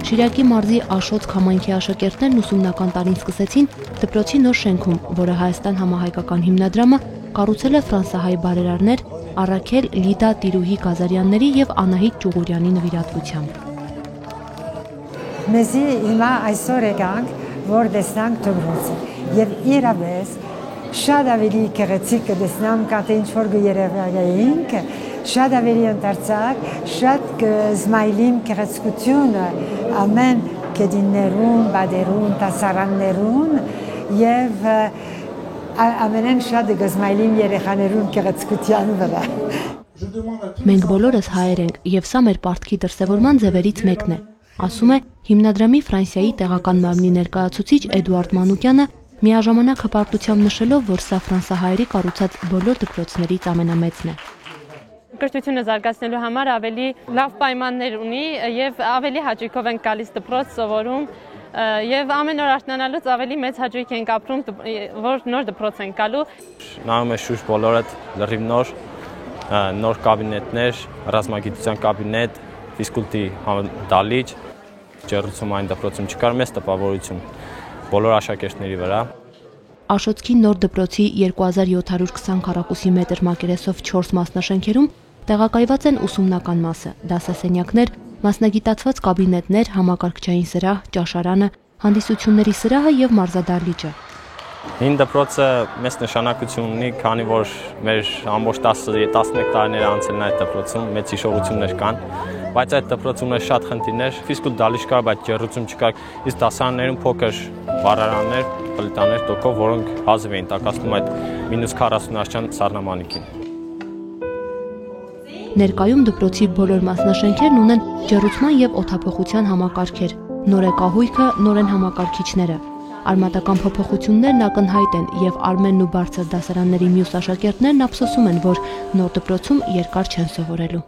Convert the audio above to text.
Շիրակի մարզի Աշոտ համայնքի աշակերտներն ուսումնական տարին սկսեցին դպրոցի նոր շենքում, որը Հայաստան համահայկական հիմնադրամը կառուցել է ֆրանսահայ բարերարներ Առաքել Լիդա Տիրուհի Գազարյանների եւ Անահիտ Ճուղուրյանի նվիրատվությամբ։ Մեզի հիմա այսօր եկանք, որ տեսնանք դպրոցը եւ իրավես շատ ավելի գեղեցիկ կտեսնամ, քան ինչ որ երևայինք, շատ ավելի ընդարձակ, շատ զմայլիմ գեղեցկությունը ամեն գեդիններուն, բادرուն, տասարաններուն եւ ամենեն շատ գզմայլիմ երեխաներուն գեղեցկության վրա։ Մենք բոլորս հայեր ենք եւ սա մեր պարտքի դրսեւորման ձևերից մեկն է, ասում է հիմնադրամի Ֆրանսիայի տեղական մարմնի ներկայացուցիչ Էդուարդ Մանուկյանը, միաժամանակ հպարտությամբ նշելով, որ սա ֆրանսահայերի կառուցած բոլոր դպրոցներից ամենամեծն է։ Կրթությունը զարգացնելու համար ավելի լավ պայմաններ ունի եւ ավելի հաճույքով ենք գալիս դպրոց սովորում եւ ամեն օր արթնանալուց ավելի մեծ հաճույք ենք ապրում, որ նոր դպրոց ենք գալու։ Նայում ես շուրջ բոլորը լրիվ նոր կաբինետներ, ռազմագիտության կաբինետ, ֆիզկուլտի դալիճ, ջեռուցում այն դպրոցում չկար, մեծ տպավորություն բոլոր աշակերտների վրա։ Աշոտքի նոր դպրոցի 2720 քառակուսի մետր մակերեսով 4 մասնաշենքերում տեղակայված են ուսումնական մասը, դասասենյակներ, մասնագիտացված կաբինետներ, համակարգչային սրահ, ճաշարանը, հանդիսությունների սրահը եւ մարզադահլիճը։ Հին դպրոցը մեծ նշանակություն ունի, քանի որ մեր ամբողջ 11 տարիներ անցել են այդ դպրոցում, մեծ հիշողություններ կան, բայց այդ դպրոցում է շատ խնդիրներ, ֆիզկուլտ դալիճ կար, բայց ջեռուցում չկար, իսկ դասարաններում փոքր վառարաններ, պլիտաներ տոկով, որոնք հազիվ էին տակասնում այդ -40-աշճան սառնամանիքին։ Ներկայում դպրոցի բոլոր մասնաշենքերն ունեն ջեռուցման եւ օդափոխության համակարգեր, նոր է կահույքը, նոր են համակարգիչները։ Արմատական փոփոխություններն ակնհայտ են եւ Արմենն ու բարձր դասարանների մյուս աշակերտներն ափսոսում են, որ նոր դպրոցում երկար չեն սովորելու։